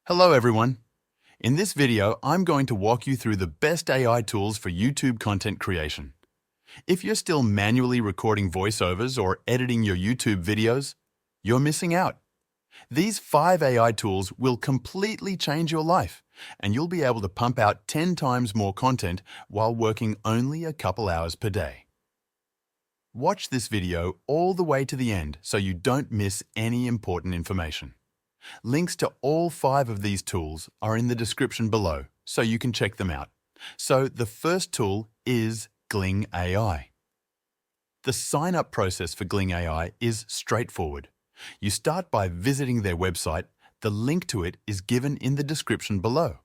Hello everyone. In this video, I'm going to walk you through the best AI tools for YouTube content creation. If you're still manually recording voiceovers or editing your YouTube videos, you're missing out. These 5 AI tools will completely change your life, and you'll be able to pump out 10 times more content while working only a couple hours per day. Watch this video all the way to the end so you don't miss any important information. Links to all 5 of these tools are in the description below, so you can check them out. So the first tool is Gling AI. The sign-up process for Gling AI is straightforward. You start by visiting their website. The link to it is given in the description below.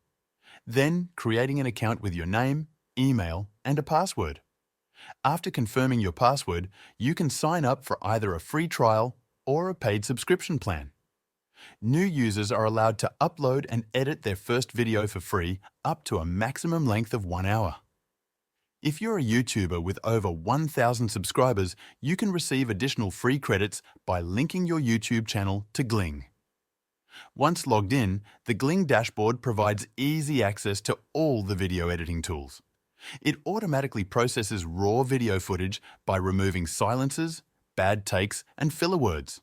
Then creating an account with your name, email, and a password. After confirming your password, you can sign up for either a free trial or a paid subscription plan. New users are allowed to upload and edit their first video for free up to a maximum length of 1 hour. If you're a YouTuber with over 1,000 subscribers, you can receive additional free credits by linking your YouTube channel to Gling. Once logged in, the Gling dashboard provides easy access to all the video editing tools. It automatically processes raw video footage by removing silences, bad takes, and filler words.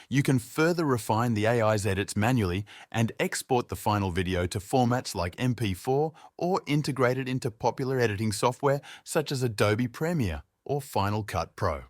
You can further refine the AI's edits manually and export the final video to formats like MP4 or integrate it into popular editing software such as Adobe Premiere or Final Cut Pro.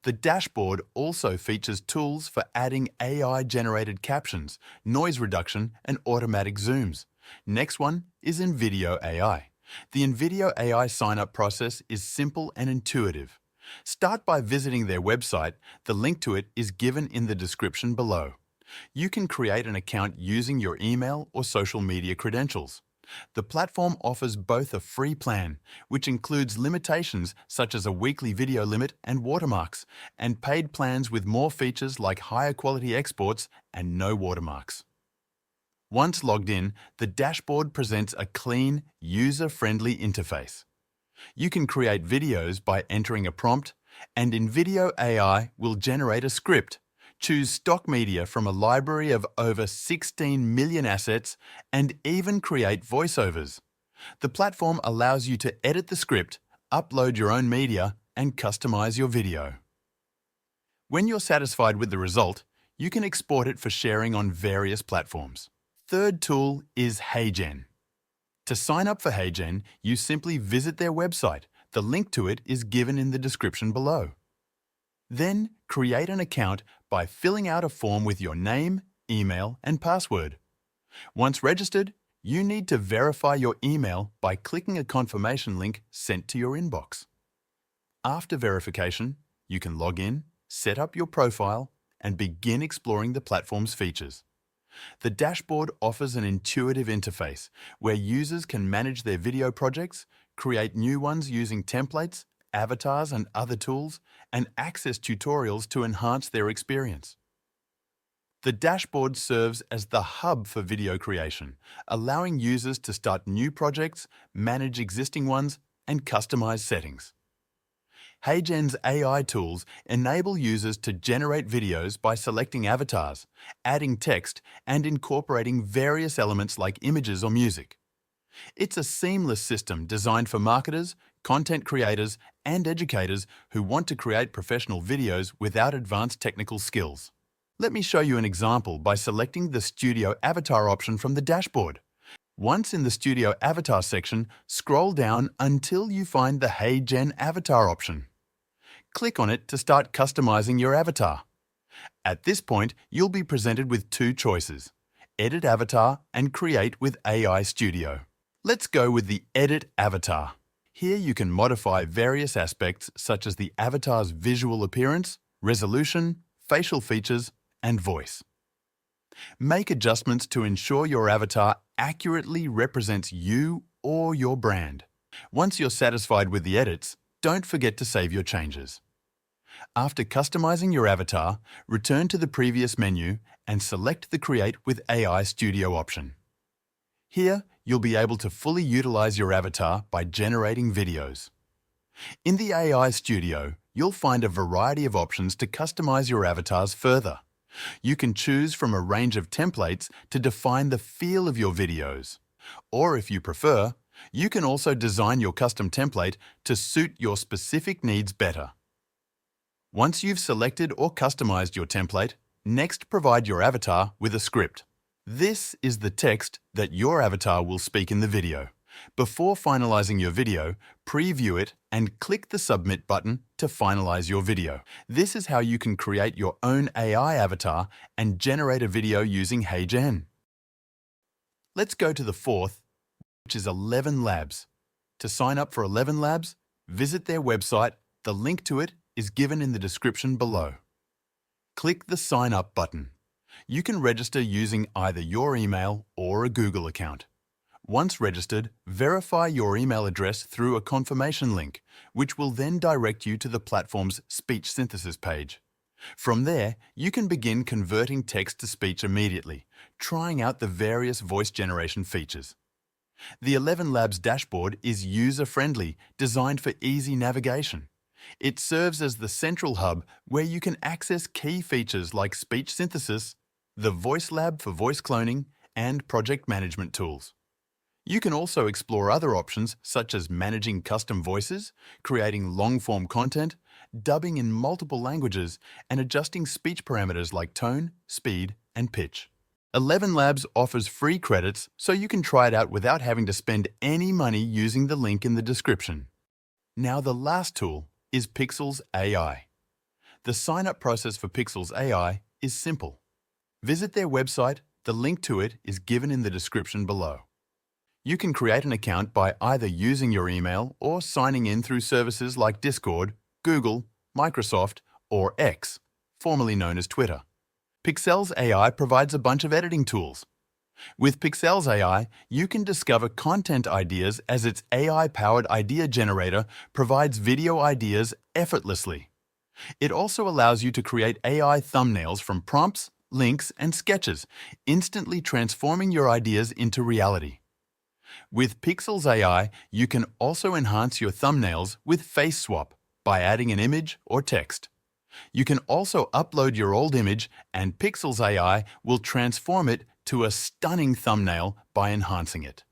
The dashboard also features tools for adding AI-generated captions, noise reduction, and automatic zooms. Next one is InVideo AI. The InVideo AI sign-up process is simple and intuitive. Start by visiting their website. The link to it is given in the description below. You can create an account using your email or social media credentials. The platform offers both a free plan, which includes limitations such as a weekly video limit and watermarks, and paid plans with more features like higher quality exports and no watermarks. Once logged in, the dashboard presents a clean, user-friendly interface. You can create videos by entering a prompt, and InVideo AI will generate a script. Choose stock media from a library of over 16 million assets and even create voiceovers. The platform allows you to edit the script, upload your own media, and customize your video. When you're satisfied with the result, you can export it for sharing on various platforms. Third tool is HeyGen. To sign up for HeyGen, you simply visit their website. The link to it is given in the description below. Then, create an account by filling out a form with your name, email, and password. Once registered, you need to verify your email by clicking a confirmation link sent to your inbox. After verification, you can log in, set up your profile, and begin exploring the platform's features. The dashboard offers an intuitive interface where users can manage their video projects, create new ones using templates, avatars, and other tools, and access tutorials to enhance their experience. The dashboard serves as the hub for video creation, allowing users to start new projects, manage existing ones, and customize settings. HeyGen's AI tools enable users to generate videos by selecting avatars, adding text, and incorporating various elements like images or music. It's a seamless system designed for marketers, content creators, and educators who want to create professional videos without advanced technical skills. Let me show you an example by selecting the Studio Avatar option from the dashboard. Once in the Studio Avatar section, scroll down until you find the HeyGen Avatar option. Click on it to start customizing your avatar. At this point, you'll be presented with 2 choices: Edit Avatar and Create with AI Studio. Let's go with the Edit Avatar. Here you can modify various aspects such as the avatar's visual appearance, resolution, facial features, and voice. Make adjustments to ensure your avatar accurately represents you or your brand. Once you're satisfied with the edits, don't forget to save your changes. After customizing your avatar, return to the previous menu and select the Create with AI Studio option. Here, you'll be able to fully utilize your avatar by generating videos. In the AI Studio, you'll find a variety of options to customize your avatars further. You can choose from a range of templates to define the feel of your videos. Or if you prefer, you can also design your custom template to suit your specific needs better. Once you've selected or customized your template, next provide your avatar with a script. This is the text that your avatar will speak in the video. Before finalizing your video, preview it and click the Submit button to finalize your video. This is how you can create your own AI avatar and generate a video using HeyGen. Let's go to the fourth, which is 11 Labs. To sign up for 11 Labs, visit their website. The link to it is given in the description below. Click the Sign Up button. You can register using either your email or a Google account. Once registered, verify your email address through a confirmation link, which will then direct you to the platform's speech synthesis page. From there, you can begin converting text to speech immediately, trying out the various voice generation features. The 11 Labs dashboard is user-friendly, designed for easy navigation. It serves as the central hub where you can access key features like speech synthesis, the Voice Lab for voice cloning, and project management tools. You can also explore other options such as managing custom voices, creating long-form content, dubbing in multiple languages, and adjusting speech parameters like tone, speed, and pitch. 11 Labs offers free credits so you can try it out without having to spend any money using the link in the description. Now the last tool is Pixels AI. The sign-up process for Pixels AI is simple. Visit their website. The link to it is given in the description below. You can create an account by either using your email or signing in through services like Discord, Google, Microsoft, or X, formerly known as Twitter. Pixels AI provides a bunch of editing tools. With Pixels AI, you can discover content ideas as its AI-powered idea generator provides video ideas effortlessly. It also allows you to create AI thumbnails from prompts, links, and sketches, instantly transforming your ideas into reality. With Pixels AI, you can also enhance your thumbnails with face swap by adding an image or text. You can also upload your old image and Pixels AI will transform it to a stunning thumbnail by enhancing it.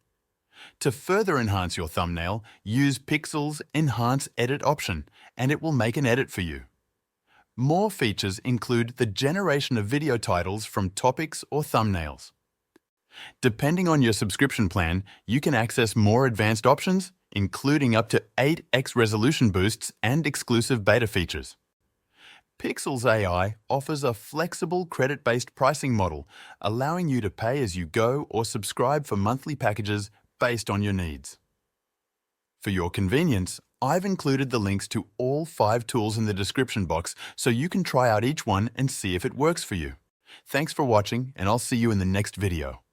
To further enhance your thumbnail, use Pixels Enhance Edit option and it will make an edit for you. More features include the generation of video titles from topics or thumbnails. Depending on your subscription plan, you can access more advanced options, including up to 8x resolution boosts and exclusive beta features. Pixels AI offers a flexible credit-based pricing model, allowing you to pay as you go or subscribe for monthly packages based on your needs. For your convenience, I've included the links to all 5 tools in the description box so you can try out each one and see if it works for you. Thanks for watching, and I'll see you in the next video.